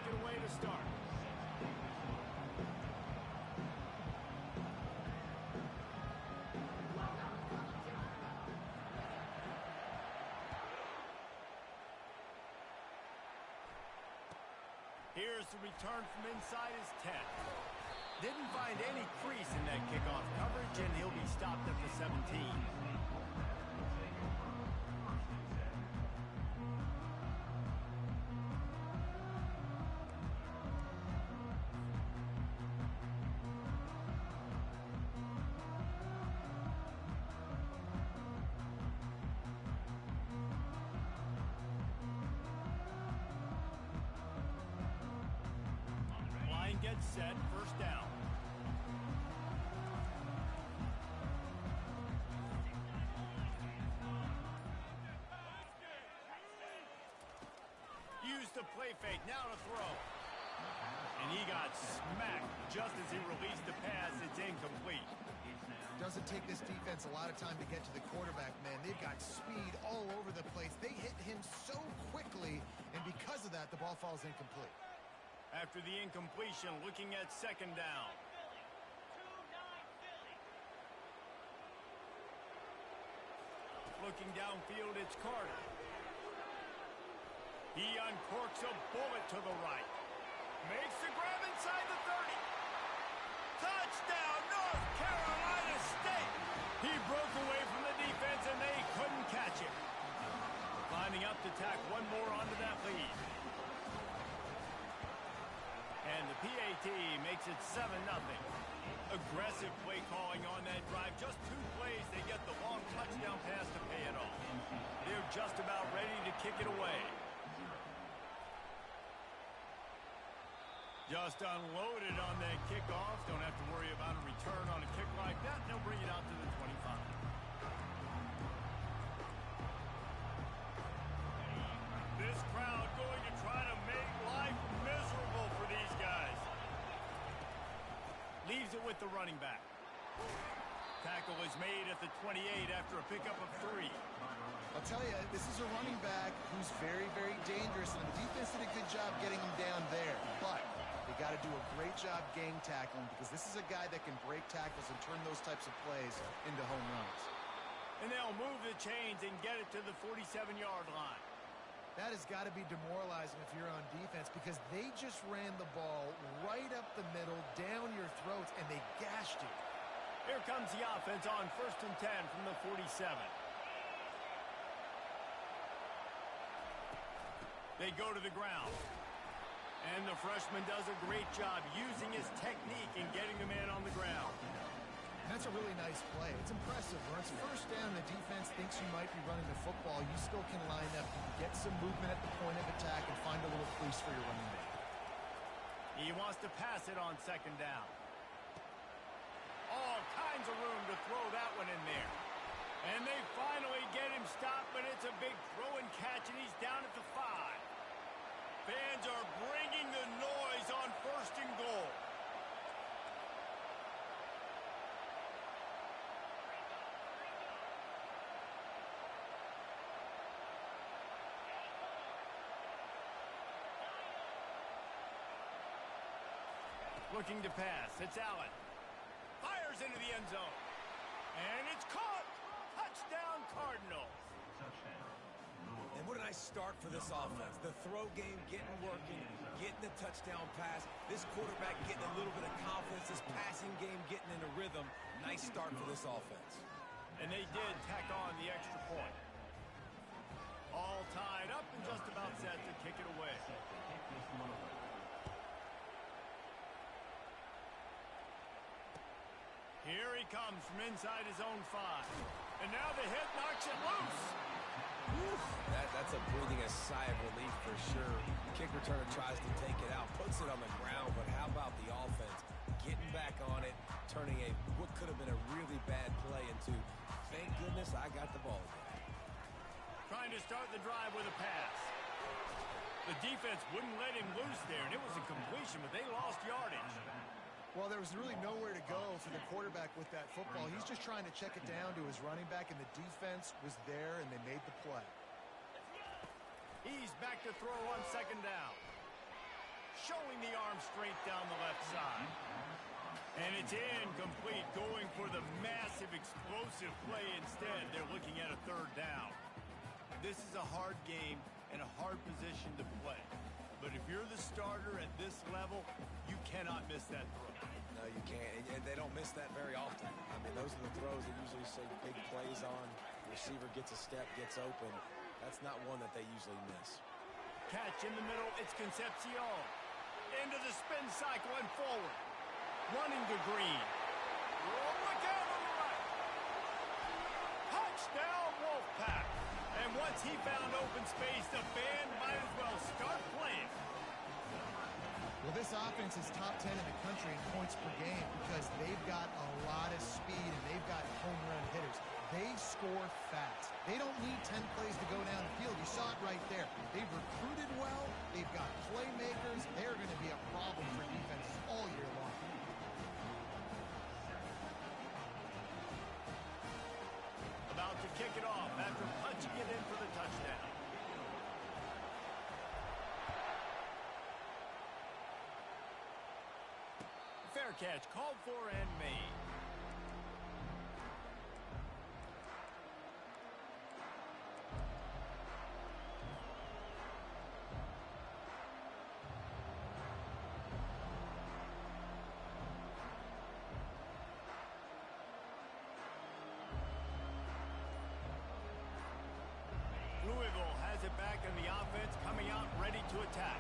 it away to start. Here's the return from inside his 10. Didn't find any crease in that kickoff coverage, and he'll be stopped at the 17. Gets set, first down. Use the play fake, now to throw. And he got smacked just as he released the pass. It's incomplete. Doesn't take this defense a lot of time to get to the quarterback, man. They've got speed all over the place. They hit him so quickly, and because of that, the ball falls incomplete. After the incompletion, looking at second down. Looking downfield, it's Carter. He uncorks a bullet to the right. Makes the grab inside the 30. Touchdown, North Carolina State! He broke away from the defense, and they couldn't catch him. Lining up to tack one more onto that lead. And the PAT makes it 7-0. Aggressive play calling on that drive. Just 2 plays, they get the long touchdown pass to pay it off. They're just about ready to kick it away. Just unloaded on that kickoff. Don't have to worry about a return on a kick like that. They'll bring it out to the 25. This crowd going to try to make life miserable for these guys. Leaves it with the running back. Tackle is made at the 28 after a pickup of 3. I'll tell you, this is a running back who's very, very dangerous, and the defense did a good job getting him down there. But they got to do a great job gang tackling, because this is a guy that can break tackles and turn those types of plays into home runs. And they'll move the chains and get it to the 47-yard line. That has got to be demoralizing if you're on defense, because they just ran the ball right up the middle, down your throats, and they gashed you. Here comes the offense on 1st and 10 from the 47. They go to the ground. And the freshman does a great job using his technique and getting the man on the ground. That's a really nice play. It's impressive. When it's first down, the defense thinks you might be running the football. You still can line up, get some movement at the point of attack, and find a little crease for your running back. He wants to pass it on 2nd down. All kinds of room to throw that one in there. And they finally get him stopped, but it's a big throw and catch, and he's down at the 5. Fans are bringing the noise on 1st and goal. Looking to pass. It's Allen. Fires into the end zone. And it's caught. Touchdown, Cardinals. And what a nice start for this offense. The throw game getting working, getting the touchdown pass. This quarterback getting a little bit of confidence. This passing game getting in a rhythm. Nice start for this offense. And they did tack on the extra point. All tied up and just about set to kick it away. Here he comes from inside his own 5. And now the hit knocks it loose. Whew, that's a breathing a sigh of relief for sure. Kick returner tries to take it out, puts it on the ground, but how about the offense getting back on it, turning what could have been a really bad play into, thank goodness I got the ball again. Trying to start the drive with a pass. The defense wouldn't let him loose there, and it was a completion, but they lost yardage. Well, there was really nowhere to go for the quarterback with that football. He's just trying to check it down to his running back, and the defense was there, and they made the play. He's back to throw on 2nd down. showing the arm strength down the left side. And it's incomplete, going for the massive explosive play instead. They're looking at a third down. This is a hard game and a hard position to play. But if you're the starter at this level, you cannot miss that throw. No, you can't. And they don't miss that very often. I mean, those are the throws that usually see big plays on. The receiver gets a step, gets open. That's not one that they usually miss. Catch in the middle, it's Concepcion. Into the spin cycle and forward. Running to Green. Look out on the right. Touchdown, Wolfpack. And once he found open space, the band might as well start playing. Well, this offense is top 10 in the country in points per game because they've got a lot of speed and they've got home run hitters. They score fast. They don't need 10 plays to go down the field. You saw it right there. They've recruited well. They've got playmakers. They're going to be a problem for defenses all year long. About to kick it off after punching it in for the touchdown. Fair catch called for and made. Louisville has it back in the offense, coming out ready to attack.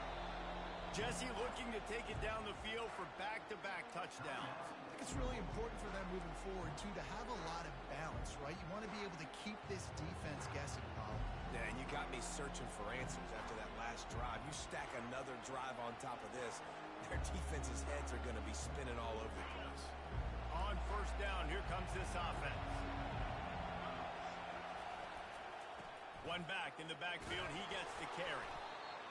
Jesse looking to take it down the field for back-to-back touchdowns. I think it's really important for them moving forward, too, to have a lot of balance, right? You want to be able to keep this defense guessing, Paul. Yeah, and you got me searching for answers after that last drive. You stack another drive on top of this, their defense's heads are going to be spinning all over the place. On first down, here comes this offense. One back in the backfield, he gets the carry.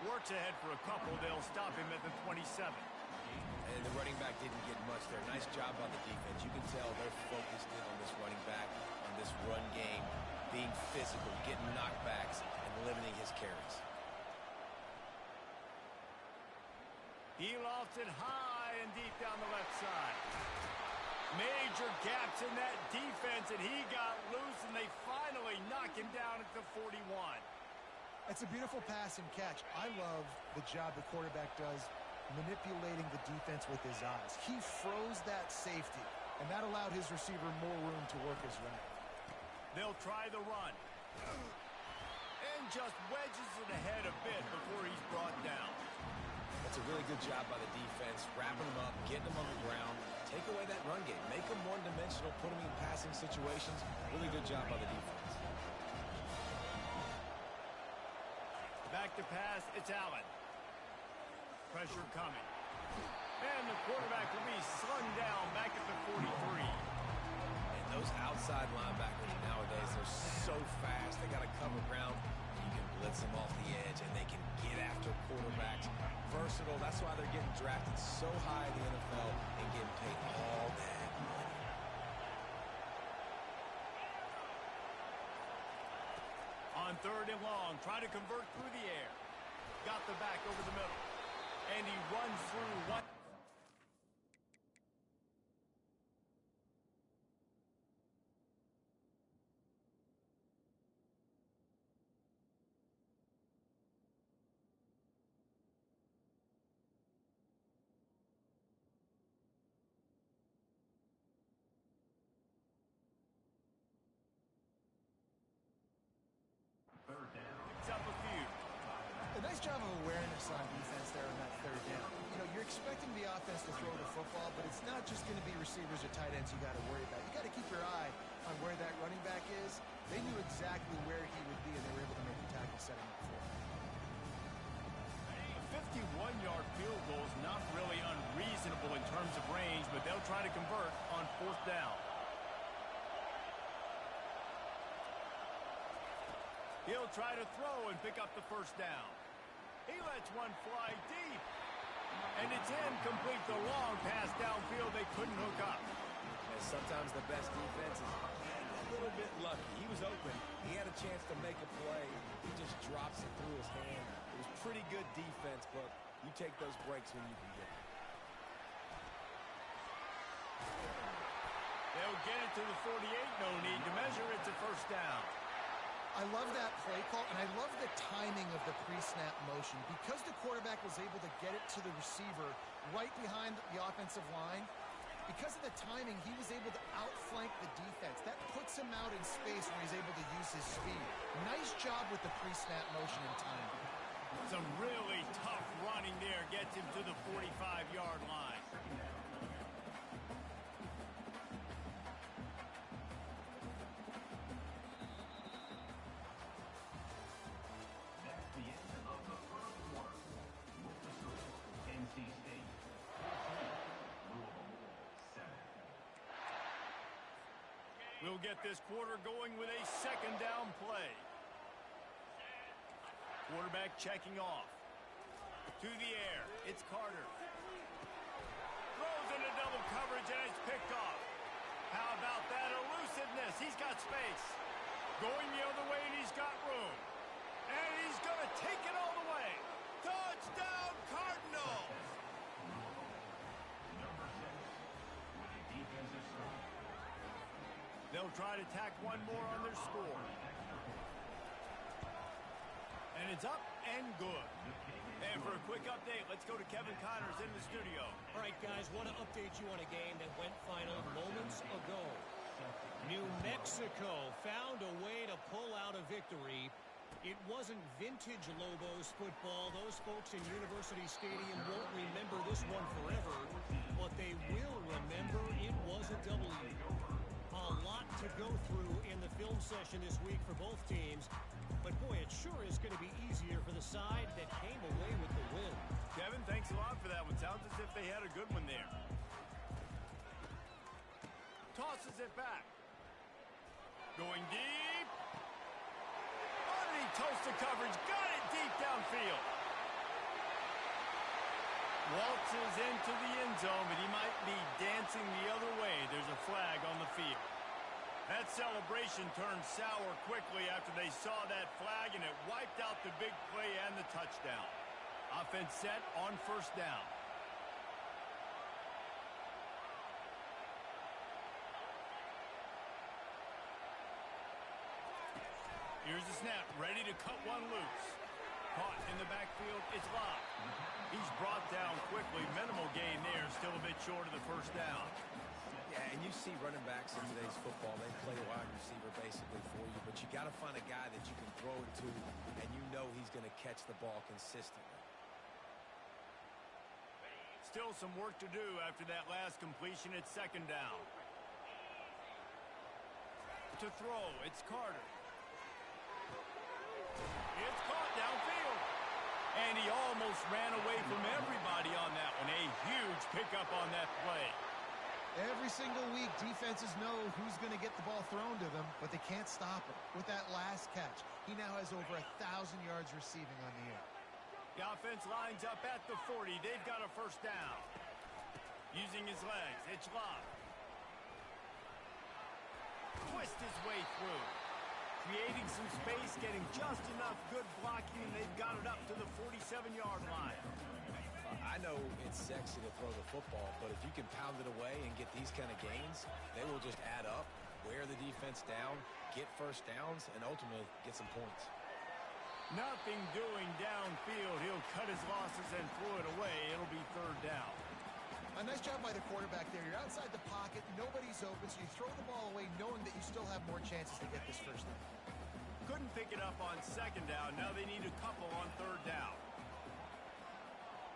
Works ahead for a couple, they'll stop him at the 27. And the running back didn't get much there. Nice job on the defense. You can tell they're focused in on this running back, on this run game, being physical, getting knockbacks, and limiting his carries. He lofts it high and deep down the left side. Major gaps in that defense, and he got loose, and they finally knock him down at the 41. It's a beautiful pass and catch. I love the job the quarterback does manipulating the defense with his eyes. He froze that safety, and that allowed his receiver more room to work his route. They'll try the run. And just wedges it ahead a bit before he's brought down. That's a really good job by the defense, wrapping them up, getting them on the ground. Take away that run game. Make them one-dimensional, put them in passing situations. Really good job by the defense. Back to pass, it's Allen. Pressure coming. And the quarterback will be slung down back at the 43. And those outside linebackers nowadays, they're so fast. They got to cover ground. You can blitz them off the edge, and they can get after quarterbacks. Versatile. That's why they're getting drafted so high in the NFL and getting paid all that money. On third and long, try to convert through the air. Got the back over the middle. And he runs through one. Third down. Picks up a few. A nice job of awareness on defense there on that third down. You know, you're expecting the offense to throw the football, but it's not just going to be receivers or tight ends you got to worry about. You got to keep your eye on where that running back is. They knew exactly where he would be, and they were able to make the tackle setting up for him. A 51-yard field goal is not really unreasonable in terms of range, but they'll try to convert on fourth down. He'll try to throw and pick up the first down. He lets one fly deep. And it's incomplete. The long pass downfield they couldn't hook up. And sometimes the best defense is a little bit lucky. He was open. He had a chance to make a play. He just drops it through his hand. It was pretty good defense, but You take those breaks when you can get them. They'll get it to the 48. No need to measure. It's a first down. I love that play call, and I love the timing of the pre-snap motion. Because the quarterback was able to get it to the receiver right behind the offensive line, because of the timing, he was able to outflank the defense. That puts him out in space where he's able to use his speed. Nice job with the pre-snap motion and timing. Some really tough running there gets him to the 45-yard line. We'll get this quarter going with a second down play. Quarterback checking off. To the air. It's Carter. Throws into double coverage and it's picked off. How about that elusiveness? He's got space. Going the other way and he's got room. And he's going to take it all the way. Touchdown Cardinals! They'll try to tack one more on their score. And it's up and good. And for a quick update, let's go to Kevin Connors in the studio. All right, guys, want to update you on a game that went final moments ago. New Mexico found a way to pull out a victory. It wasn't vintage Lobos football. Those folks in University Stadium won't remember this one forever, but they will remember it was a W. A lot to go through in the film session this week for both teams. But, boy, it sure is going to be easier for the side that came away with the win. Kevin, thanks a lot for that one. Sounds as if they had a good one there. Tosses it back. Going deep. Underneath toast to coverage. Got it deep downfield. Waltzes into the end zone, but he might be dancing the other way. There's a flag on the field. That celebration turned sour quickly after they saw that flag, and it wiped out the big play and the touchdown. Offense set on first down. Here's the snap, ready to cut one loose. Caught in the backfield, it's Locke. He's brought down quickly. Minimal gain there, still a bit short of the first down. Yeah, and you see running backs in today's football, they play a wide receiver basically for you, but you got to find a guy that you can throw it to, and you know he's going to catch the ball consistently. Still some work to do after that last completion. It's second down. To throw, it's Carter. It's caught downfield. And he almost ran away from everybody on that one. A huge pickup on that play. Every single week, defenses know who's going to get the ball thrown to them, but they can't stop him. With that last catch, he now has over 1,000 yards receiving on the air. The offense lines up at the 40. They've got a first down. Using his legs, it's Locke. Twist his way through. Creating some space, getting just enough good blocking, and they've got it up to the 47-yard line. I know it's sexy to throw the football, but if you can pound it away and get these kind of gains, they will just add up, wear the defense down, get first downs, and ultimately get some points. Nothing doing downfield. He'll cut his losses and throw it away. It'll be third down. A nice job by the quarterback there. You're outside the pocket, nobody's open, so you throw the ball away knowing that you still have more chances to get this first down. Couldn't pick it up on second down. Now they need a couple on third down.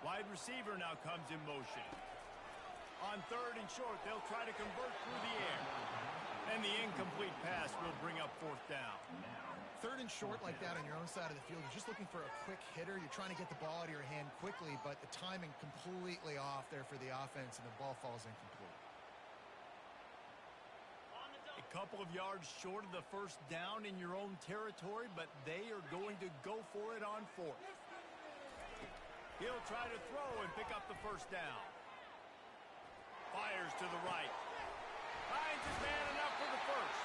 Wide receiver now comes in motion. On third and short, they'll try to convert through the air. And the incomplete pass will bring up fourth down. Third and short like that on your own side of the field, you're just looking for a quick hitter. You're trying to get the ball out of your hand quickly, but the timing completely off there for the offense, and the ball falls incomplete. A couple of yards short of the first down in your own territory, but they are going to go for it on fourth. He'll try to throw and pick up the first down. Fires to the right. Finds his man enough for the first.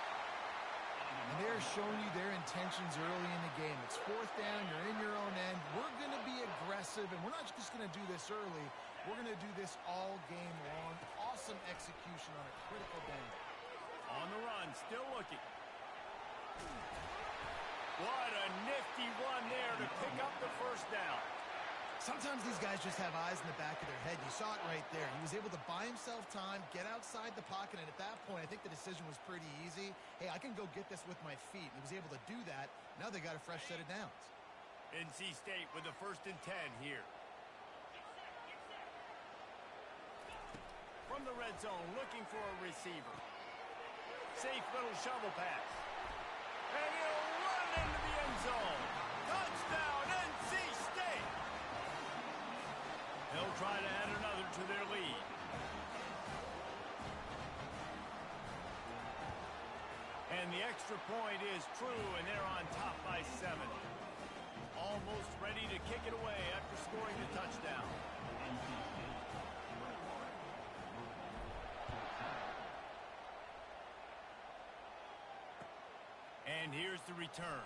And they're showing you their intentions early in the game. It's fourth down. You're in your own end. We're going to be aggressive, and we're not just going to do this early. We're going to do this all game long. Awesome execution on a critical down. On the run, still looking. What a nifty run there to pick up the first down. Sometimes these guys just have eyes in the back of their head. You saw it right there. He was able to buy himself time, get outside the pocket, and at that point, I think the decision was pretty easy. Hey, I can go get this with my feet. He was able to do that. Now they got a fresh set of downs. NC State with a 1st and 10 here. From the red zone, looking for a receiver. Safe little shovel pass. And he'll run into the end zone. Touchdown, NC State! They'll try to add another to their lead. And the extra point is true, and they're on top by 7. Almost ready to kick it away after scoring the touchdown. And here's the return.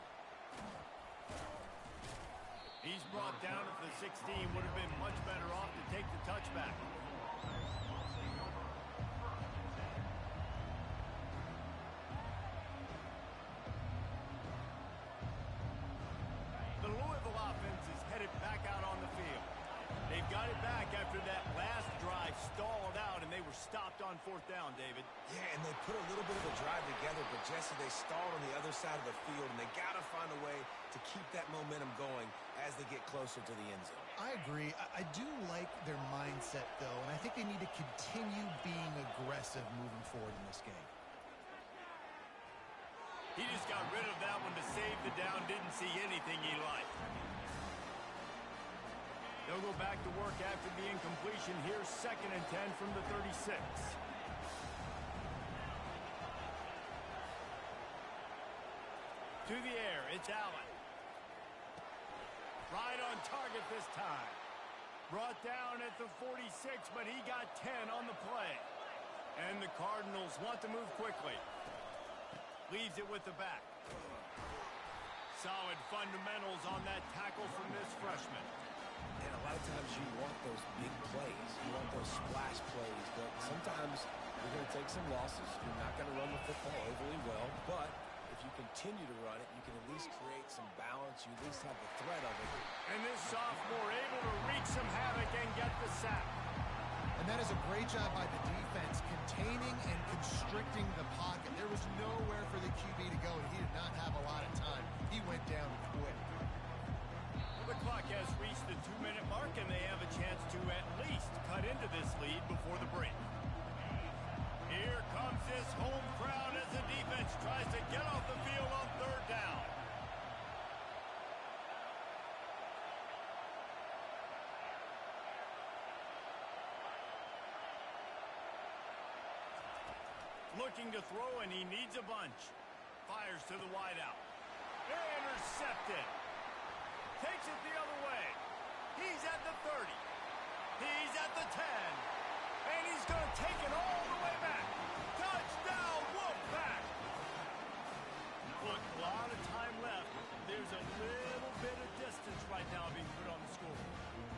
He's brought down at the 16. Would have been much better off to take the touchback. The Louisville offense is headed back out on the field. They've got it back after that last drive stalled out, and they were stopped on 4th down, David. Yeah, and they put a little bit of a drive together, but Jesse, they stalled on the other side of the field, and they got to find a way to keep that momentum going as they get closer to the end zone. I agree. I do like their mindset, though, and I think they need to continue being aggressive moving forward in this game. He just got rid of that one to save the down, didn't see anything he liked. They'll go back to work after the incompletion. Here's 2nd and 10 from the 36. To the air, it's Allen. Right on target this time. Brought down at the 46, but he got 10 on the play. And the Cardinals want to move quickly. Leaves it with the back. Solid fundamentals on that tackle from this freshman. And a lot of times you want those big plays. You want those splash plays. But sometimes you're going to take some losses. You're not going to run the football overly well. But if you continue to run it, you can at least create some balance. You at least have the threat of it. And this sophomore able to wreak some havoc and get the sack. And that is a great job by the defense, containing and constricting the pocket. There was nowhere for the QB to go, and he did not have a lot of time. He went down quick. The clock has reached the 2-minute mark, and they have a chance to at least cut into this lead before the break. Here comes this home crowd as the defense tries to get off the field on 3rd down. Looking to throw, and he needs a bunch. Fires to the wideout. Intercepted. Takes it the other way. He's at the 30. He's at the 10. And he's going to take it all the way back. Touchdown, Wolfpack. Look, a lot of time left. There's a little bit of distance right now being put on the score.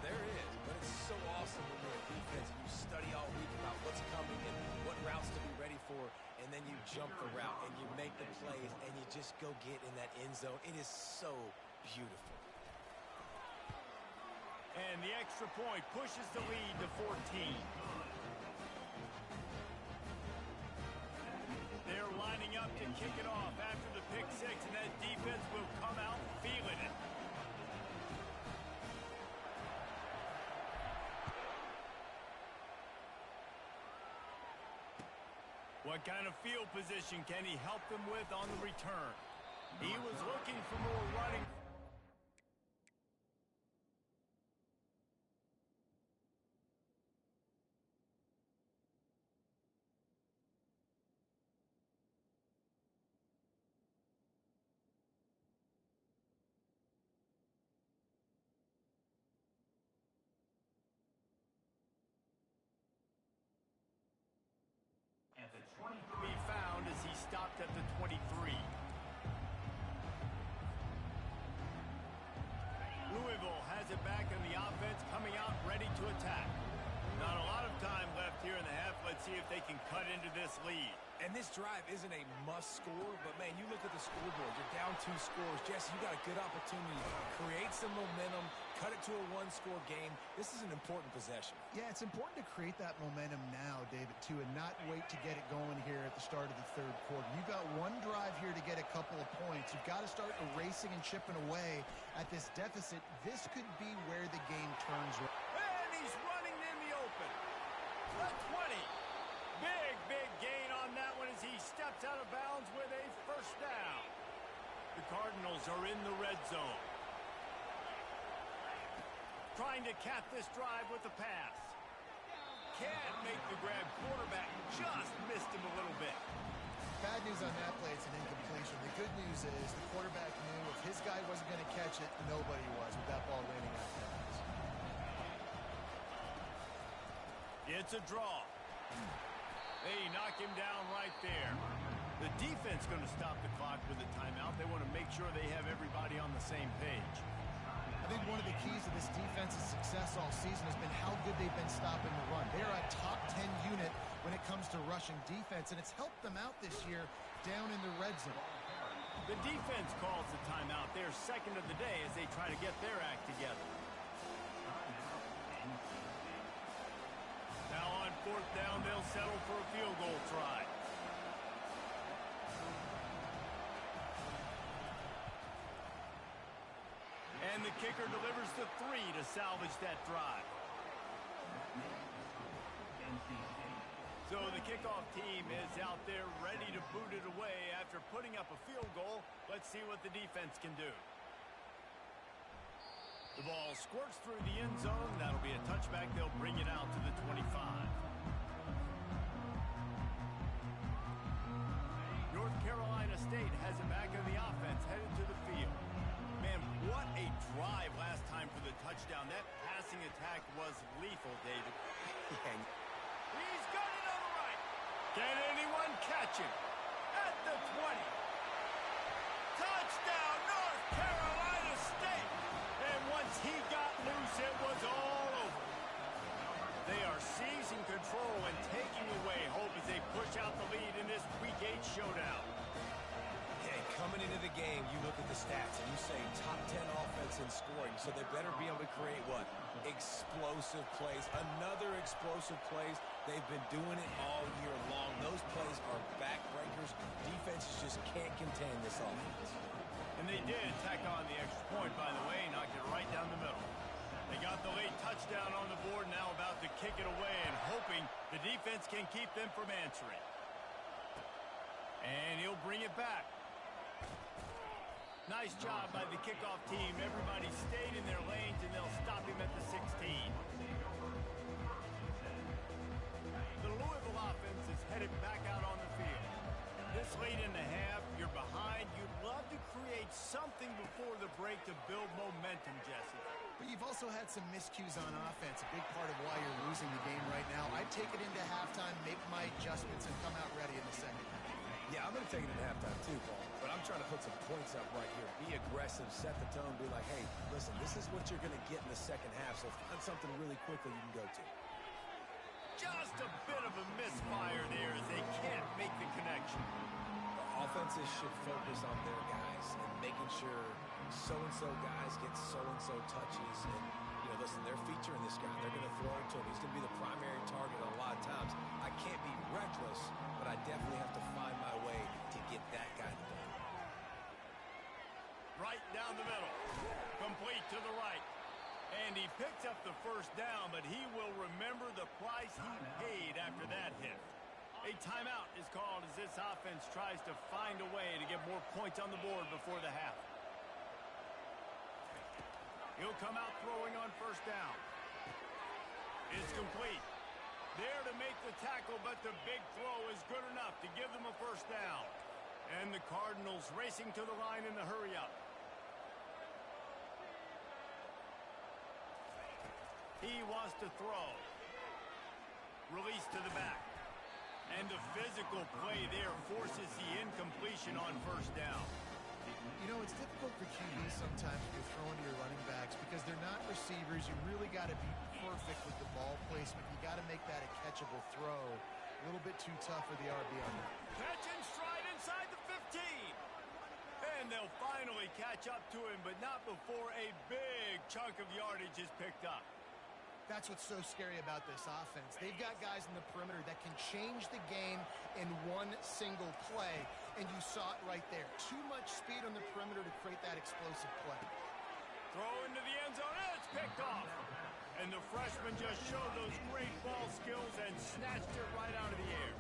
There is, but it's so awesome when you're a defense and you study all week about what's coming and what routes to be ready for, and then you jump the route and you make the plays and you just go get in that end zone. It is so beautiful. And the extra point pushes the lead to 14. They're lining up to kick it off after the pick 6, and that defense will come out feeling it. What kind of field position can he help them with on the return? He was looking for more running. Be found as he stopped at the 23. it back, and the offense coming out ready to attack. Not a lot of time left here in the half. Let's see if they can cut into this lead. And this drive isn't a must score, but, man, you look at the scoreboard. You're down 2 scores. Jesse, you got a good opportunity to create some momentum, cut it to a 1-score game. This is an important possession. Yeah, it's important to create that momentum now, David, too, and not wait to get it going here at the start of the third quarter. You've got one drive here to get a couple of points. You've got to start erasing and chipping away at this deficit. This could be where the game turns. And he's running in the open. The 20. Big gain on that one as he steps out of bounds with a first down. The Cardinals are in the red zone. Trying to cap this drive with the pass. Can't make the grab. Quarterback just missed him a little bit. Bad news on that play, it's an incompletion. The good news is the quarterback knew if his guy wasn't going to catch it, nobody was with that ball landing out of bounds. It's a draw. They knock him down right there. The defense going to stop the clock with a timeout. They want to make sure they have everybody on the same page. I think one of the keys to this defense's success all season has been how good they've been stopping the run. They're a top 10 unit when it comes to rushing defense, and it's helped them out this year down in the red zone. The defense calls the timeout. They're second of the day as they try to get their act together. Now on 4th down, they'll settle for a field goal try. And the kicker delivers the 3 to salvage that drive. So the kickoff team is out there ready to boot it away after putting up a field goal. Let's see what the defense can do. The ball squirts through the end zone. That'll be a touchback. They'll bring it out to the 25. North Carolina State has it back on the offense, headed to the field. Man, what a drive last time for the touchdown. That passing attack was lethal, David. He's got it on the right. Can anyone catch him? At the 20. Touchdown, North Carolina State. And once he got loose, it was all over. They are seizing control and taking away hope as they push out the lead in this Week 8 showdown. Coming into the game, you look at the stats and you say top 10 offense in scoring, so they better be able to create what? Explosive plays. Another explosive plays. They've been doing it all year long. Those plays are backbreakers. Defenses just can't contain this offense. And they did tack on the extra point, by the way, knocked it right down the middle. They got the late touchdown on the board, now about to kick it away and hoping the defense can keep them from answering. And he'll bring it back. Nice job by the kickoff team. Everybody stayed in their lanes, and they'll stop him at the 16. The Louisville offense is headed back out on the field. This late in the half, you're behind. You'd love to create something before the break to build momentum, Jesse. But you've also had some miscues on offense, a big part of why you're losing the game right now. I'd take it into halftime, make my adjustments, and come out ready in the second half. Yeah, I'm going to take it at halftime too, Paul. But I'm trying to put some points up right here. Be aggressive, set the tone, be like, hey, listen, this is what you're going to get in the second half, so find something really quickly you can go to. Just a bit of a misfire there as they can't make the connection. The offenses should focus on their guys and making sure so-and-so guys get so-and-so touches. And, listen, they're featuring this guy. They're going to throw it to him. He's going to be the primary target a lot of times. I can't be reckless, but I definitely have to find my way to get that guy the ball. Right down the middle. Complete to the right. And he picks up the first down, but he will remember the price he paid after that hit. A timeout is called as this offense tries to find a way to get more points on the board before the half. He'll come out throwing on first down. It's complete. There to make the tackle, but the big throw is good enough to give them a first down. And the Cardinals racing to the line in the hurry-up. He wants to throw. Release to the back. And the physical play there forces the incompletion on first down. You know, it's difficult for QB sometimes when you're throwing to your running backs because they're not receivers. You really got to be perfect with the ball placement. You got to make that a catchable throw. A little bit too tough for the RB on that. Catch and stride inside the 15. And they'll finally catch up to him, but not before a big chunk of yardage is picked up. That's what's so scary about this offense. They've got guys in the perimeter that can change the game in one single play, and you saw it right there. Too much speed on the perimeter to create that explosive play. Throw into the end zone, and it's picked off. And the freshman just showed those great ball skills and snatched it right out of the air.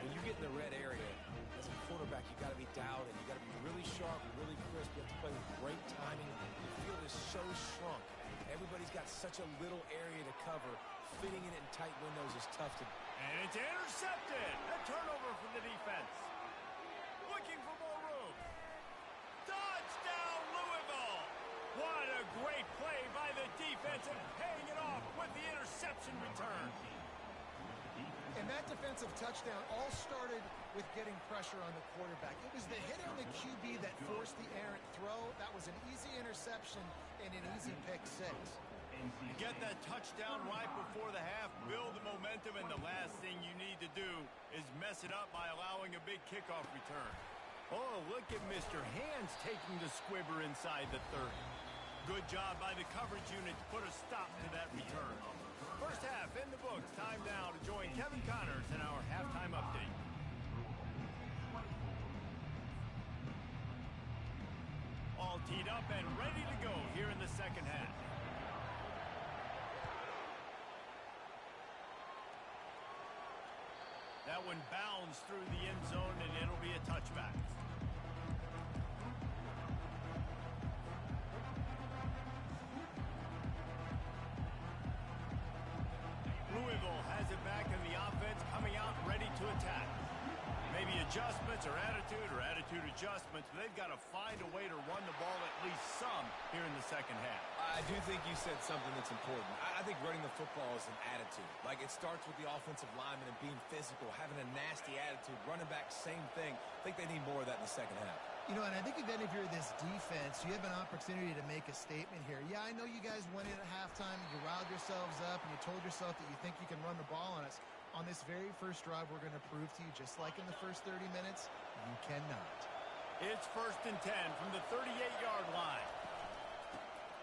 When you get in the red area, as a quarterback, you got to be dialed in. You got to be really sharp, really crisp. You have to play with great timing. The field is so shrunk. Everybody's got such a little area to cover. Fitting it in tight windows is tough to do. And it's intercepted. A turnover for the defense. Looking for more room. Touchdown, Louisville. What a great play by the defense and paying it off with the interception return. And that defensive touchdown all started with getting pressure on the quarterback. It was the hit on the QB that forced the errant throw. That was an easy interception and an easy pick six. You get that touchdown right before the half, build the momentum, and the last thing you need to do is mess it up by allowing a big kickoff return. Oh, look at Mr. Hands taking the squibber inside the 30. Good job by the coverage unit to put a stop to that return. First half in the books. Time now to join Kevin Connors in our halftime update. All teed up and ready to go here in the second half. That one bounds through the end zone, and it'll be a touchback. Louisville has it back in the offense, coming out ready to attack. Maybe adjustments or attitude adjustments, but they've got to find a way to run the ball at least some here in the second half. I do think you said something that's important. I think running the football is an attitude. Like, it starts with the offensive lineman and being physical, having a nasty attitude. Running back, same thing. I think they need more of that in the second half. You know, and I think even if you're this defense, you have an opportunity to make a statement here. Yeah, I know you guys went in at halftime, you riled yourselves up, and you told yourself that you think you can run the ball on us. On this very first drive, we're going to prove to you, just like in the first 30 minutes, you cannot. It's 1st and 10 from the 38-yard line.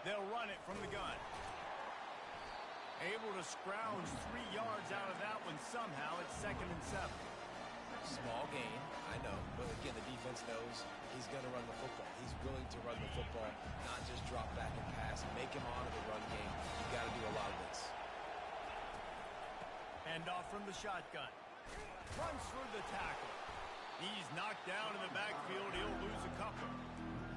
They'll run it from the gun. Able to scrounge 3 yards out of that one somehow. It's 2nd and 7. Small gain, I know. But again, the defense knows he's going to run the football. He's willing to run the football, not just drop back and pass. Make him honor the run game. You got to do a lot of this. Hand off from the shotgun. Runs through the tackle. He's knocked down in the backfield. He'll lose a couple.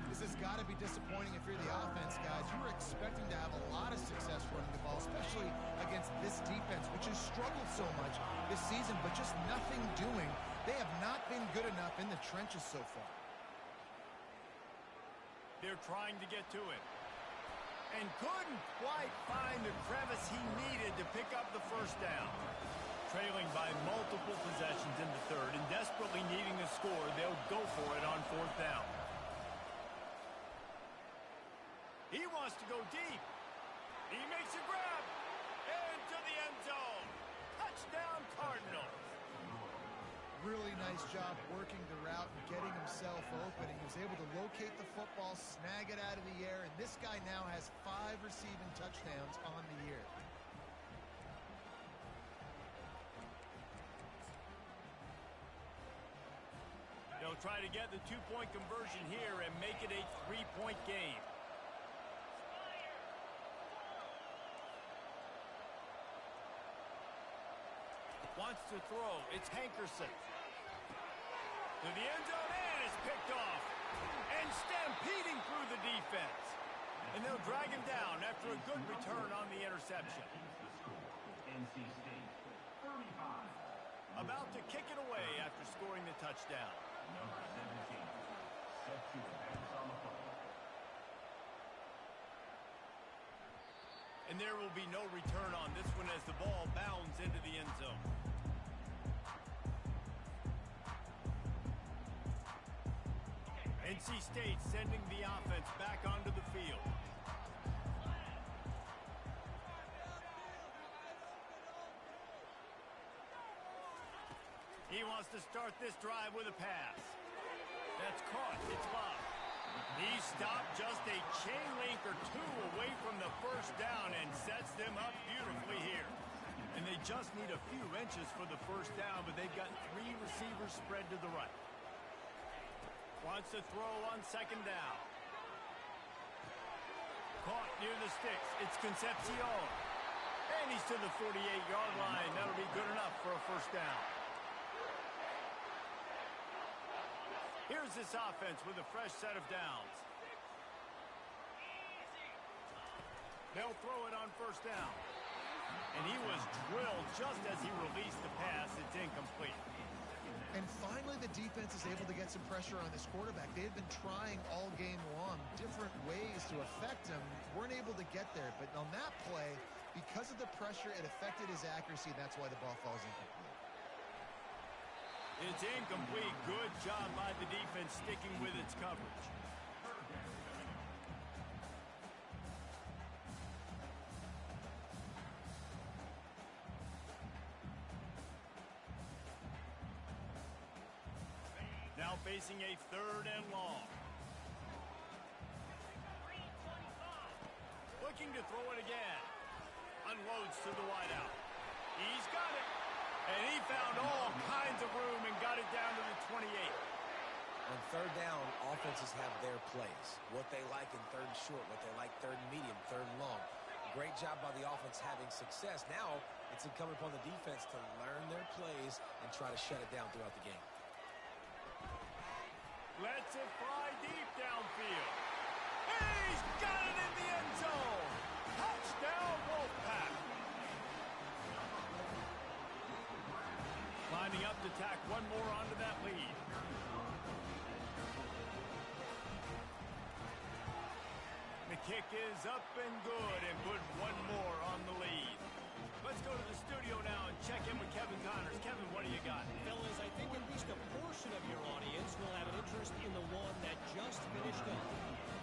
This has got to be disappointing if you're the offense, guys. You were expecting to have a lot of success running the ball, especially against this defense, which has struggled so much this season, but just nothing doing. They have not been good enough in the trenches so far. They're trying to get to it. And couldn't quite find the crevice he needed to pick up the first down. Trailing by multiple possessions in the third and desperately needing a score, they'll go for it on 4th down. He wants to go deep. He makes a grab. Into the end zone. Touchdown, Cardinals. Really nice job working the route and getting himself open. He was able to locate the football, snag it out of the air, and this guy now has 5 receiving touchdowns on the year. They'll try to get the 2-point conversion here and make it a 3-point game. Wants to throw. It's Hankerson. To the end zone, and it's picked off. And stampeding through the defense. And they'll drag him down after a good return on the interception. NC State, 35. About to kick it away after scoring the touchdown. Number 17, set to advance on the football. And there will be no return on this one as the ball bounds into the end zone. NC State sending the offense back onto the field. He wants to start this drive with a pass. That's caught. It's Bob. He stopped just a chain link or two away from the first down and sets them up beautifully here. And they just need a few inches for the first down, but they've got 3 receivers spread to the right. Wants to throw on second down. Caught near the sticks. It's Concepcion. And he's to the 48-yard line. That'll be good enough for a first down. Here's this offense with a fresh set of downs. They'll throw it on first down. And he was drilled just as he released the pass. It's incomplete. And finally, the defense is able to get some pressure on this quarterback. They had been trying all game long different ways to affect him. Weren't able to get there. But on that play, because of the pressure, it affected his accuracy. And that's why the ball falls incomplete. It's incomplete. Good job by the defense sticking with its coverage. Now facing a 3rd and long. Looking to throw it again. Unloads to the wideout. He's got it. And he found all kinds of room and got it down to the 28. On third down, offenses have their plays. What they like in third and short, what they like third and medium, third and long. Great job by the offense having success. Now it's incumbent upon the defense to learn their plays and try to shut it down throughout the game. Lets it fly deep downfield. He's got it in the end zone. Touchdown, Wolfpack. Lining up to tack one more onto that lead. The kick is up and good and put one more on the lead. Let's go to the studio now and check in with Kevin Connors. Kevin, what do you got? Fellas, I think at least a portion of your audience will have an interest in the one that just finished up.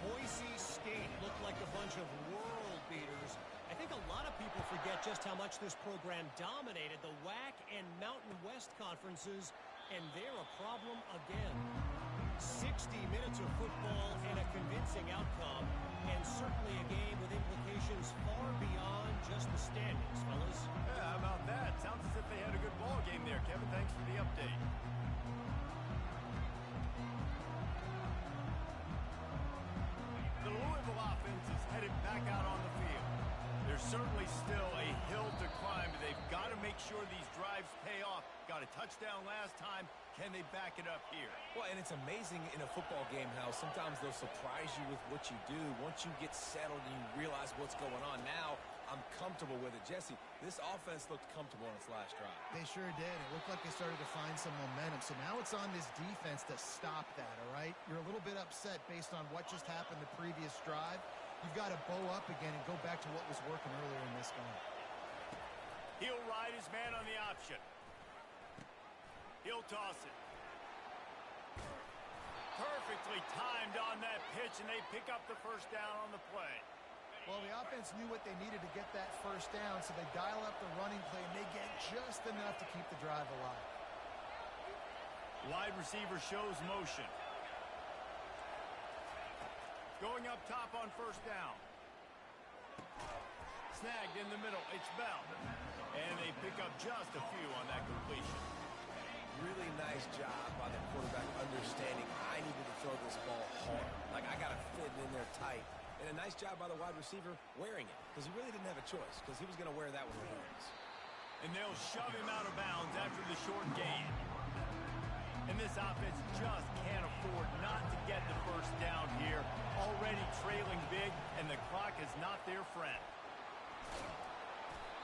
Boise State looked like a bunch of world beaters. I think a lot of people forget just how much this program dominated the WAC and Mountain West conferences, and they're a problem again. 60 minutes of football and a convincing outcome, and certainly a game with implications far beyond just the standings, fellas. Yeah, how about that? Sounds as if they had a good ball game there, Kevin. Thanks for the update. The Louisville offense is headed back out on the field. There's certainly still a hill to climb, but they've got to make sure these drives pay off. Got a touchdown last time. Can they back it up here? Well, and it's amazing in a football game how sometimes they'll surprise you with what you do. Once you get settled and you realize what's going on, now I'm comfortable with it. Jesse, this offense looked comfortable on its last drive. They sure did. It looked like they started to find some momentum. So now it's on this defense to stop that, all right? You're a little bit upset based on what just happened the previous drive. You've got to bow up again and go back to what was working earlier in this game. He'll ride his man on the option. He'll toss it. Perfectly timed on that pitch, and they pick up the first down on the play. Well, the offense knew what they needed to get that first down, so they dial up the running play, and they get just enough to keep the drive alive. Wide receiver shows motion. Going up top on first down. Snagged in the middle. It's Bell. And they pick up just a few on that completion. Really nice job by the quarterback understanding I needed to throw this ball hard. Like, I got to fit it in there tight. And a nice job by the wide receiver wearing it, because he really didn't have a choice, because he was going to wear that with the hands. And they'll shove him out of bounds after the short gain. And this offense just can't afford not to get the first down here. Already trailing big, and the clock is not their friend.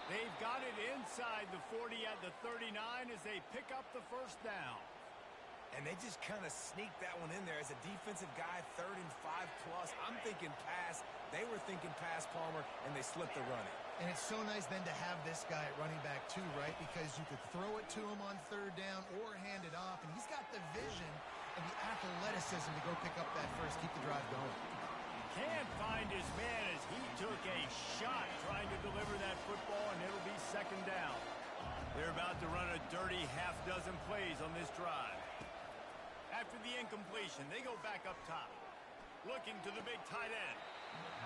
They've got it inside the 40 at the 39 as they pick up the first down. And they just kind of sneaked that one in there as a defensive guy, 3rd and 5+. I'm thinking pass. They were thinking pass, Palmer, and they slipped the running. And it's so nice then to have this guy at running back too, right? Because you could throw it to him on 3rd down or hand it off, and he's got the vision and the athleticism to go pick up that first, keep the drive going. Can't find his man as he took a shot trying to deliver that football, and it'll be second down. They're about to run a dirty half-dozen plays on this drive. After the incompletion, they go back up top. Looking to the big tight end.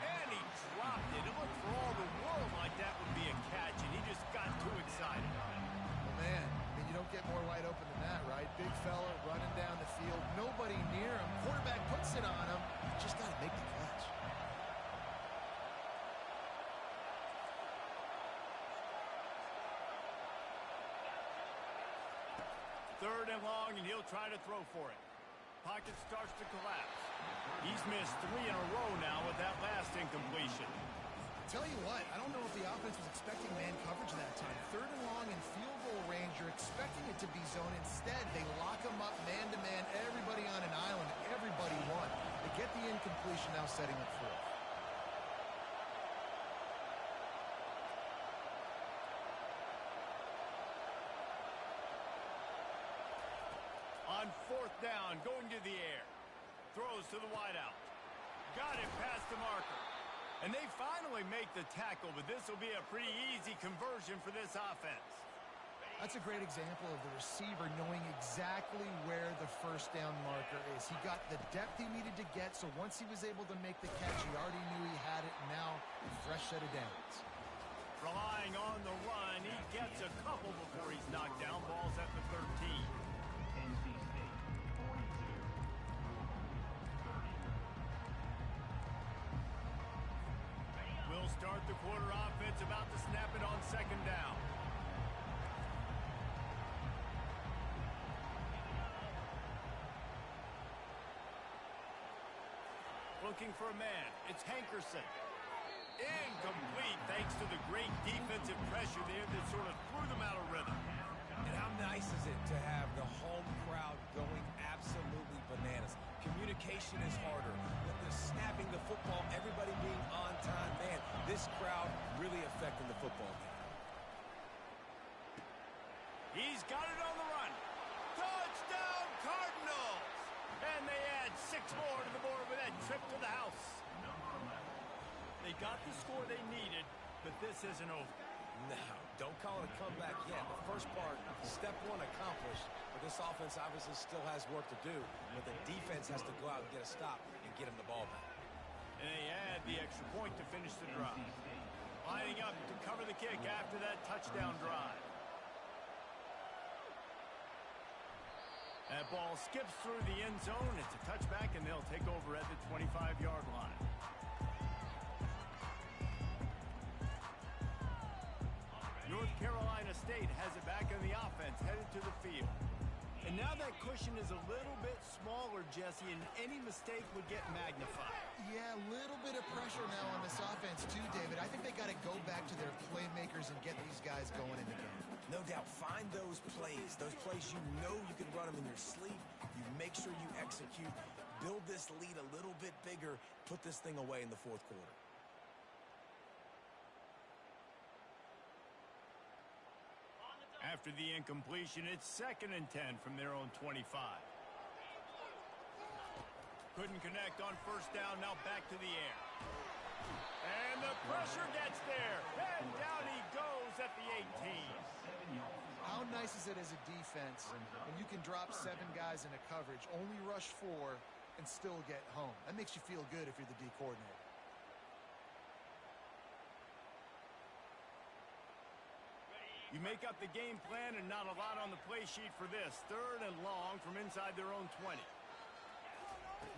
And he dropped it. It looked for all the world like that would be a catch, and he just got too excited. Well, man, I mean, you don't get more wide open than that, right? Big fella running down the field, nobody near him. Quarterback puts it on him. Just got to make the catch. Third and long, and he'll try to throw for it. Pocket starts to collapse. He's missed 3 in a row now with that last incompletion. Tell you what, I don't know if the offense was expecting man coverage that time. Third and long in field goal range, you're expecting it to be zone. Instead, they lock him up man-to-man, everybody on an island, everybody won. They get the incompletion, now setting up fourth. On fourth down, going to the air. Throws to the wideout. Got it past the marker. And they finally make the tackle, but this will be a pretty easy conversion for this offense. That's a great example of the receiver knowing exactly where the first down marker is. He got the depth he needed to get, so once he was able to make the catch, he already knew he had it, and now a fresh set of downs. Relying on the run, he gets a couple before he's knocked down. Ball's at the 13. NC State 42, 30. We'll start the quarter offense, about to snap it on second down. Looking for a man. It's Hankerson. Incomplete thanks to the great defensive pressure there that sort of threw them out of rhythm. And how nice is it to have the home crowd going absolutely bananas? Communication is harder. The snapping the football, everybody being on time. Man, this crowd really affecting the football game. He's got it on the run. Touchdown, Cardinals! And they add 6 more to the board with that trip to the house. They got the score they needed, but this isn't over. No, don't call it a comeback yet. The first part, step 1 accomplished, but this offense obviously still has work to do, but the defense has to go out and get a stop and get him the ball back. And they add the extra point to finish the drive. Lining up to cover the kick after that touchdown drive. That ball skips through the end zone. It's a touchback, and they'll take over at the 25-yard line. North Carolina State has it back in the offense, headed to the field. And now that cushion is a little bit smaller, Jesse, and any mistake would get magnified. Yeah, a little bit of pressure now on this offense too, David. I think they got to go back to their playmakers and get these guys going in the game. No doubt, find those plays you know you can run them in your sleep. You make sure you execute, build this lead a little bit bigger, put this thing away in the fourth quarter. After the incompletion, it's 2nd and 10 from their own 25. Couldn't connect on first down, now back to the air. And the pressure gets there, and down he goes at the 18. How nice is it as a defense when you can drop 7 guys into coverage, only rush 4, and still get home? That makes you feel good if you're the D coordinator. You make up the game plan and not a lot on the play sheet for this. 3rd and long from inside their own 20.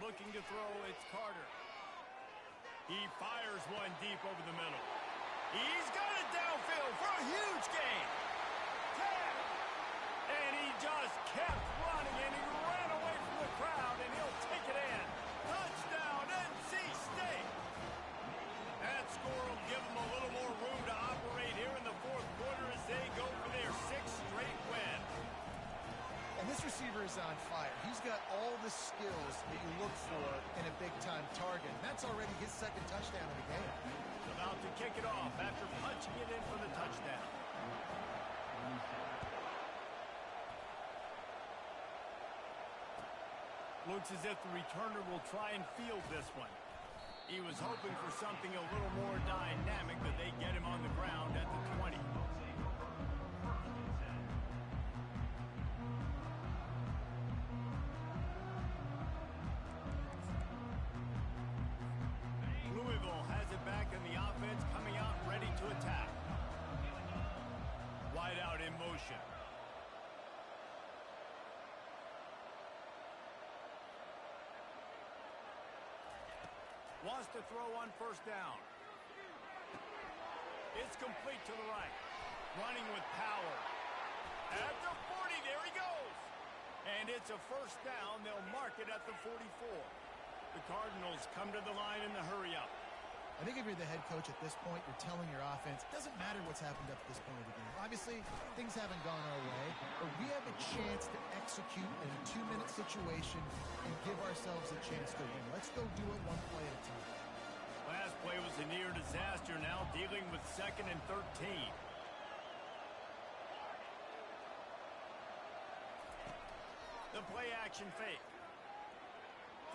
Looking to throw, it's Carter. He fires one deep over the middle. He's got it downfield for a huge gain. 10. And he just kept running, and he ran away from the crowd, and he'll take it in. Touchdown, NC State. That score will give them a little more room to operate here in the fourth quarter as they go for their 6th straight win. And this receiver is on fire. He's got all the skills that you look for in a big-time target. And that's already his 2nd touchdown of the game. About to kick it off after punching it in for the touchdown. Looks as if the returner will try and field this one. He was hoping for something a little more dynamic, but they get him on the ground at the 20. Louisville has it back in the offense, coming out ready to attack. Wide out in motion. Wants to throw on first down. It's complete to the right. Running with power. At the 40, there he goes. And it's a first down. They'll mark it at the 44. The Cardinals come to the line in the hurry-up. I think if you're the head coach at this point, you're telling your offense, it doesn't matter what's happened up to this point of the game. Obviously, things haven't gone our way, but we have a chance to execute in a 2-minute situation and give ourselves a chance to win. Let's go do it one play at a time. Last play was a near disaster, now dealing with 2nd and 13. The play action fake.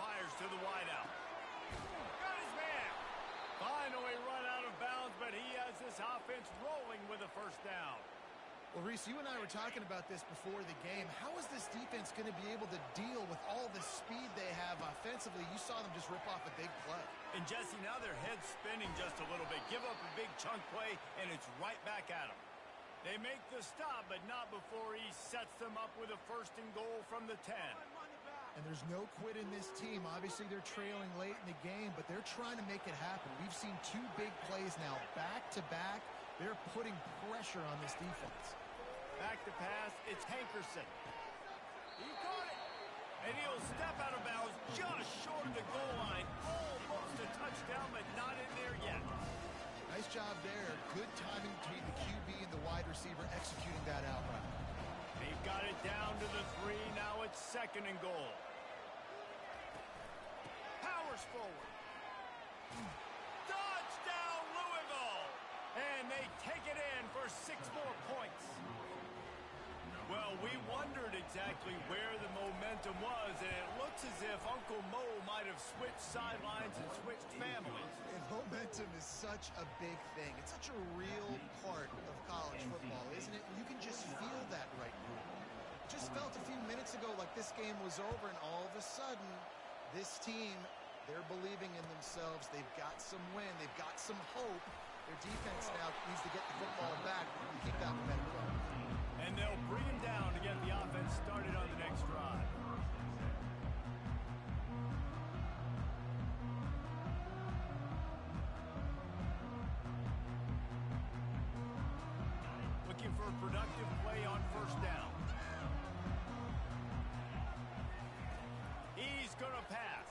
Fires to the wideout. Got his man. Finally run out of bounds, but he has this offense rolling with a first down. Well, Reese, you and I were talking about this before the game. How is this defense going to be able to deal with all the speed they have offensively? You saw them just rip off a big play. And Jesse, now their head's spinning just a little bit. Give up a big chunk play, and it's right back at them. They make the stop, but not before he sets them up with a 1st and goal from the 10. And there's no quit in this team. Obviously, they're trailing late in the game, but they're trying to make it happen. We've seen 2 big plays now, back-to-back. They're putting pressure on this defense. Back to pass, it's Hankerson. He caught it. And he'll step out of bounds just short of the goal line. Almost a touchdown, but not in there yet. Nice job there. Good timing between the QB and the wide receiver executing that out route. They've got it down to the 3. Now it's 2nd and goal. Powers forward. Touchdown, Louisville! And they take it in for 6 more points. Well, we wondered exactly where the momentum was, and it looks as if Uncle Mo might have switched sidelines and switched families. And momentum is such a big thing. It's such a real part of college football, isn't it? You can just feel that right now. Just felt a few minutes ago like this game was over, and all of a sudden, this team, they're believing in themselves. They've got some wind. They've got some hope. Their defense now needs to get the football back and keep that momentum going. And they'll bring him down to get the offense started on the next drive. Looking for a productive play on first down. He's going to pass.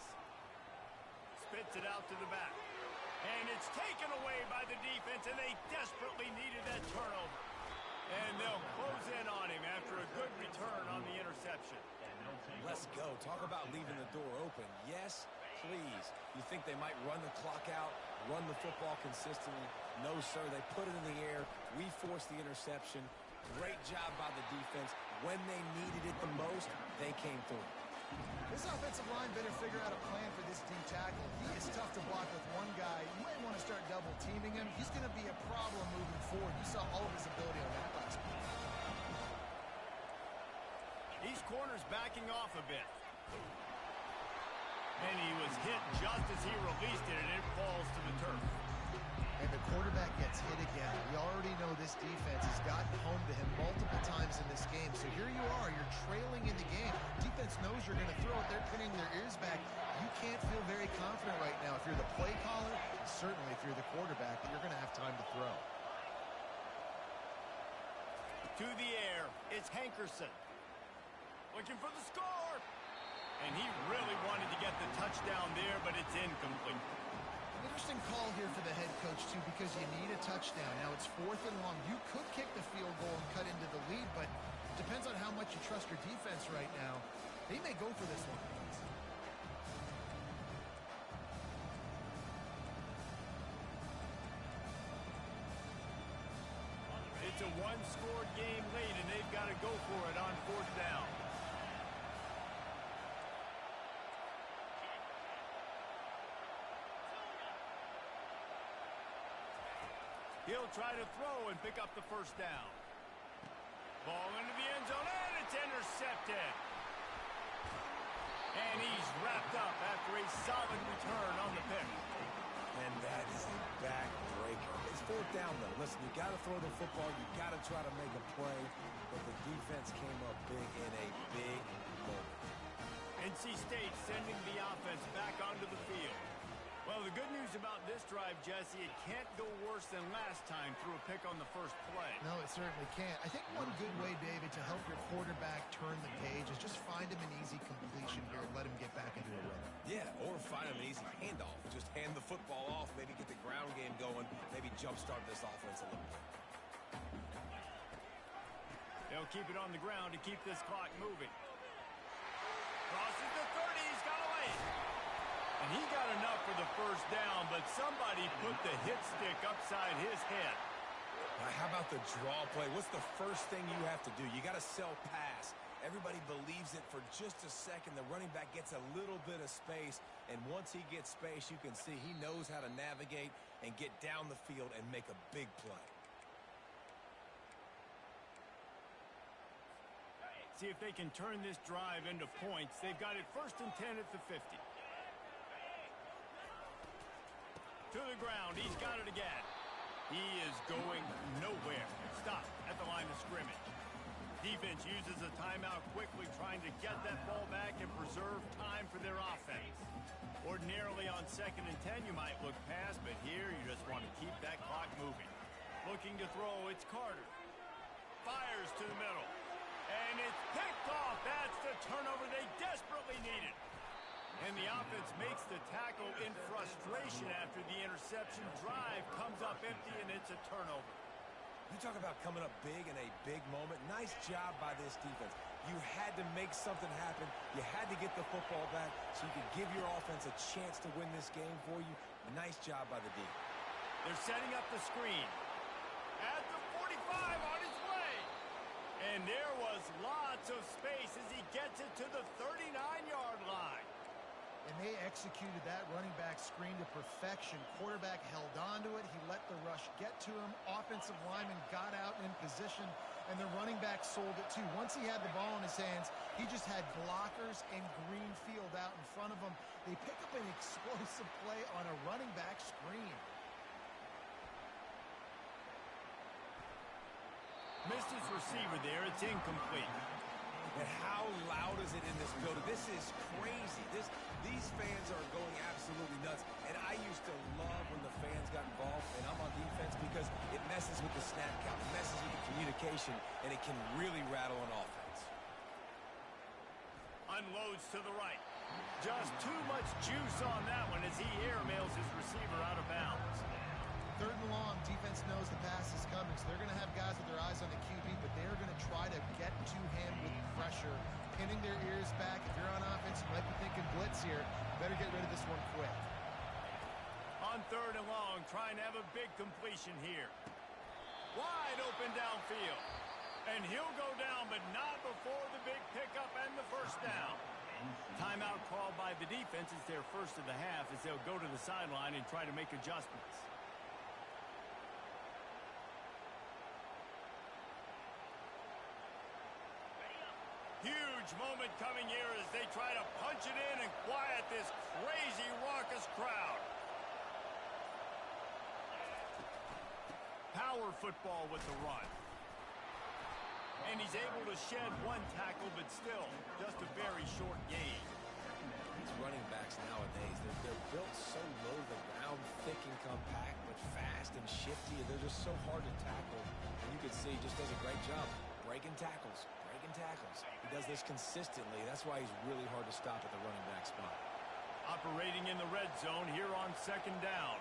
Spits it out to the back. And it's taken away by the defense, and they desperately needed that turnover. And they'll close in on him after a good return on the interception. Let's go. Talk about leaving the door open. Yes, please. You think they might run the clock out, run the football consistently? No, sir. They put it in the air. We forced the interception. Great job by the defense. When they needed it the most, they came through. This offensive line better figure out a plan for this D tackle. He is tough to block with one guy. You might want to start double teaming him. He's going to be a problem moving forward. You saw all of his ability on that last play. These corners backing off a bit. And he was hit just as he released it, and it falls to the turf. And the quarterback gets hit again. We already know this defense has gotten home to him multiple times in this game. So here you are. You're trailing in the game. Defense knows you're going to throw it. They're pinning their ears back. You can't feel very confident right now. If you're the play caller, certainly if you're the quarterback, that you're going to have time to throw. To the air, it's Hankerson. Looking for the score. And he really wanted to get the touchdown there, but it's incomplete. Interesting call here for the head coach, too, because you need a touchdown. Now it's 4th and long. You could kick the field goal and cut into the lead, but it depends on how much you trust your defense right now. They may go for this one. It's a one-scored game late, and they've got to go for it on 4th down. He'll try to throw and pick up the first down. Ball into the end zone, and it's intercepted. And he's wrapped up after a solid return on the pick. And that is a backbreaker. It's fourth down, though. Listen, you got to throw the football. You got to try to make a play. But the defense came up big in a big moment. NC State sending the offense back onto the field. Well, the good news about this drive, Jesse, it can't go worse than last time through a pick on the first play. No, it certainly can't. I think one good way, David, to help your quarterback turn the page is just find him an easy completion here and let him get back into a rhythm. Yeah, or find him an easy handoff. Just hand the football off, maybe get the ground game going, maybe jumpstart this offense a little bit. They'll keep it on the ground to keep this clock moving. Crosses the 30, he's got away. And he got enough for the first down, but somebody put the hit stick upside his head. How about the draw play? What's the first thing you have to do? You got to sell pass. Everybody believes it for just a second. The running back gets a little bit of space, and once he gets space, you can see he knows how to navigate and get down the field and make a big play. See if they can turn this drive into points. They've got it 1st and 10 at the 50. To the ground, he's got it again. He is going nowhere. Stop at the line of scrimmage. Defense uses a timeout quickly, trying to get that ball back and preserve time for their offense. Ordinarily on 2nd and 10, you might look past, but here you just want to keep that clock moving. Looking to throw, it's Carter. Fires to the middle. And it's picked off. That's the turnover they desperately needed. And the offense makes the tackle in frustration after the interception. Drive comes up empty, and it's a turnover. You talk about coming up big in a big moment. Nice job by this defense. You had to make something happen. You had to get the football back so you could give your offense a chance to win this game for you. Nice job by the D. They're setting up the screen. At the 45 on his way. And there was lots of space as he gets it to the 39-yard line. And they executed that running back screen to perfection. Quarterback held on to it. He let the rush get to him. Offensive lineman got out in position, and the running back sold it too. Once he had the ball in his hands, he just had blockers and green field out in front of him. They pick up an explosive play on a running back screen. Missed his receiver there. It's incomplete. And how loud is it in this building? This is crazy. These fans are going absolutely nuts. And I used to love when the fans got involved, and I'm on defense, because it messes with the snap count, it messes with the communication, and it can really rattle an offense. Unloads to the right. Just too much juice on that one as he airmails his receiver out of bounds. 3rd and long, defense knows the pass is coming, so they're going to have guys with their eyes on the QB, but they're going to try to get to him with pressure, pinning their ears back. If you're on offense, you might be thinking blitz here. Better get rid of this one quick. On 3rd and long, trying to have a big completion here. Wide open downfield. And he'll go down, but not before the big pickup and the first down. Timeout called by the defense is their first of the half as they'll go to the sideline and try to make adjustments. Huge moment coming here as they try to punch it in and quiet this crazy, raucous crowd. Power football with the run. And he's able to shed one tackle, but still, just a very short gain. These running backs nowadays, they're built so low to the ground, thick and compact, but fast and shifty. They're just so hard to tackle. And you can see he just does a great job breaking tackles. He does this consistently. That's why he's really hard to stop at the running back spot. Operating in the red zone here on 2nd down.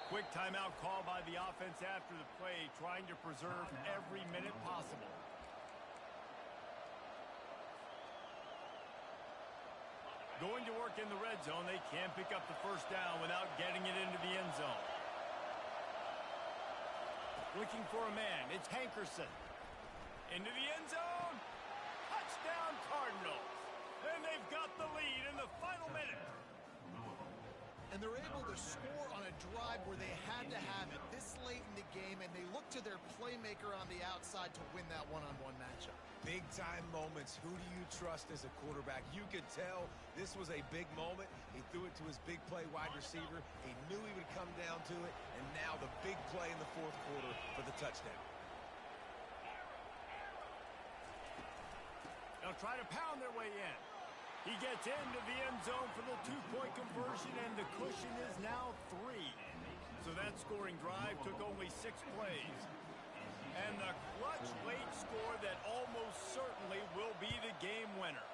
Quick timeout call by the offense after the play, trying to preserve every minute possible. Going to work in the red zone, they can't pick up the first down without getting it into the end zone. Looking for a man. It's Hankerson. Into the end zone. Touchdown Cardinals. And they've got the lead in the final minute. And they're able to score on a drive where they had to have it this late in the game, and they look to their playmaker on the outside to win that one-on-one matchup. Big-time moments. Who do you trust as a quarterback? You could tell this was a big moment. He threw it to his big play wide receiver. He knew he would come down to it, and now the big play in the fourth quarter for the touchdown. They'll try to pound their way in. He gets into the end zone for the two-point conversion, and the cushion is now 3. So that scoring drive took only 6 plays. And the clutch late score that almost certainly will be the game winner.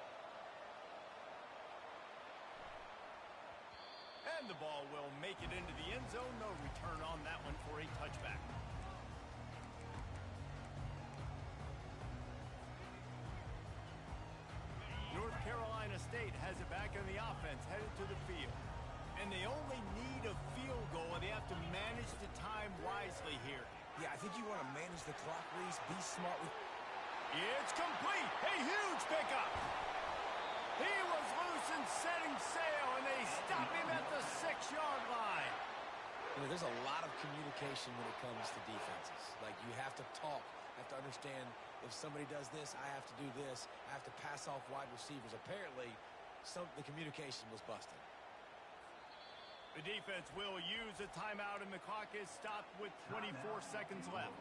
And the ball will make it into the end zone. No return on that one for a touchback. North Carolina State has it back in the offense, headed to the field. And they only need a field goal, and they have to manage the time wisely here. Yeah, I think you want to manage the clock, Reese. Be smart with... It's complete. A huge pickup. He was loose and setting sail, and they stop him at the 6-yard line. You know, there's a lot of communication when it comes to defenses. Like, you have to talk, have to understand if somebody does this, I have to do this. I have to pass off wide receivers. Apparently, the communication was busted. The defense will use a timeout, and the clock is stopped with 24 seconds left.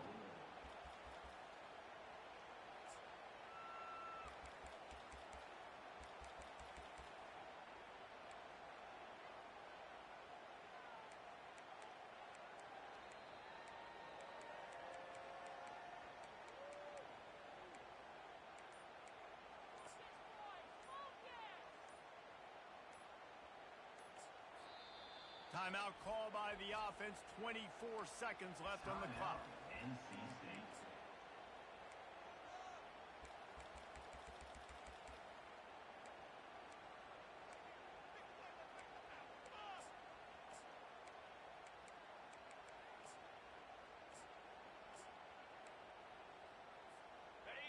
Timeout call by the offense. 24 seconds left on the clock. NC State.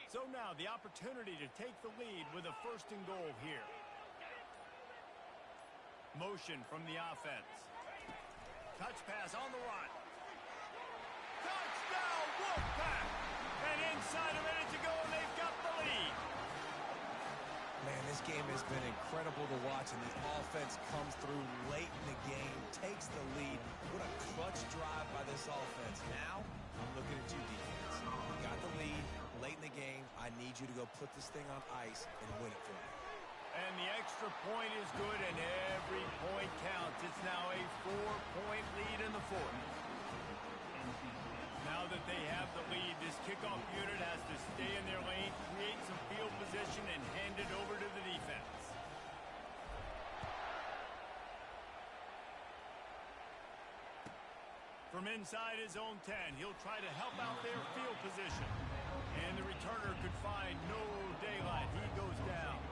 So now the opportunity to take the lead with a 1st and goal here. Motion from the offense. Touch pass on the run. Touchdown, Wolfpack! And inside a minute to go, and they've got the lead. Man, this game has been incredible to watch, and the offense comes through late in the game, takes the lead. What a clutch drive by this offense. Now, I'm looking at you, defense. You got the lead late in the game. I need you to go put this thing on ice and win it for me. And the extra point is good, and every point counts. It's now a 4-point lead in the 4th. Now that they have the lead, this kickoff unit has to stay in their lane, create some field position, and hand it over to the defense. From inside his own 10, he'll try to help out their field position. And the returner could find no daylight. He goes down.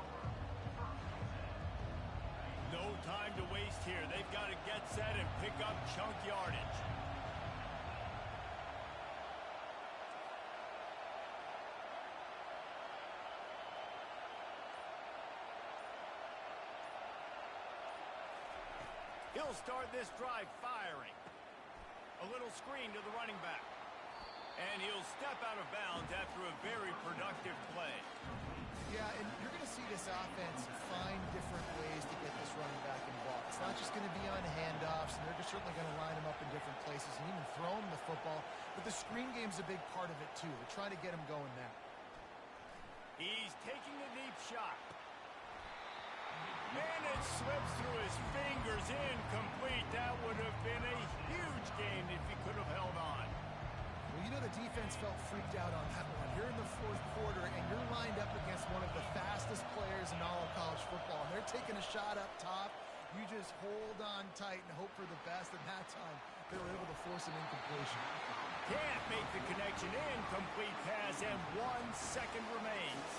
No time to waste here. They've got to get set and pick up chunk yardage. He'll start this drive firing. A little screen to the running back. And he'll step out of bounds after a very productive play. Yeah, and you're going to see this offense find different ways to get this running back involved. It's not just going to be on handoffs, and they're certainly going to line him up in different places and even throw him the football. But the screen game's a big part of it, too. They're trying to get him going now. He's taking a deep shot. And it slips through his fingers, incomplete. That would have been a huge gain if he could have held on. Well, you know the defense felt freaked out on that one. You're in the 4th quarter, and you're lined up against one of the fastest players in all of college football. And they're taking a shot up top. You just hold on tight and hope for the best. And that time, they were able to force an incompletion. Can't make the connection. Incomplete pass, and 1 second remains.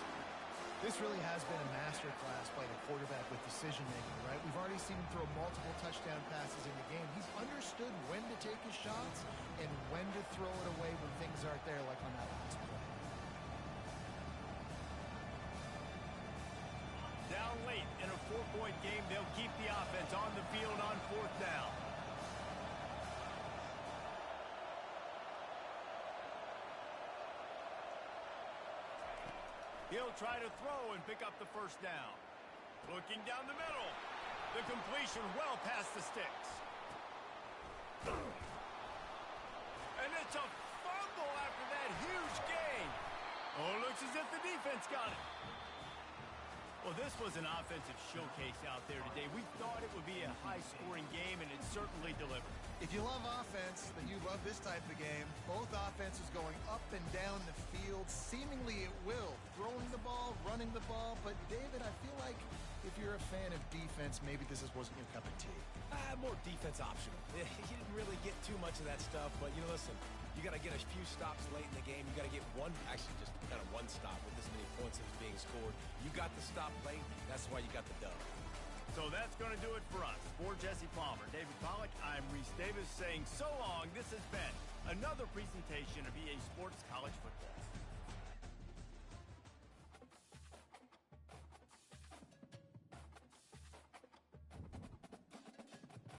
This really has been a masterclass by the quarterback with decision-making, right? We've already seen him throw multiple touchdown passes in the game. He's understood when to take his shots and when to throw it away when things aren't there, like on that last play. Down late in a 4-point game, they'll keep the offense on the field on 4th down. He'll try to throw and pick up the first down. Looking down the middle. The completion well past the sticks. And it's a fumble after that huge gain. Oh, looks as if the defense got it. Well, this was an offensive showcase out there today. We thought it would be a high-scoring game, and it certainly delivered. If you love offense, then you love this type of game. Both offenses going up and down the field, seemingly at will. Throwing the ball, running the ball. But, David, I feel like if you're a fan of defense, maybe this wasn't your cup of tea. More defense optional. You didn't really get too much of that stuff, but, listen, you got to get a few stops late in the game. You got to get one, actually just kind of one stop with this many points that was being scored. You got the stop late. That's why you got the dub. So that's going to do it for us. For Jesse Palmer, David Pollack, I'm Reese Davis saying so long. This has been another presentation of EA Sports College Football.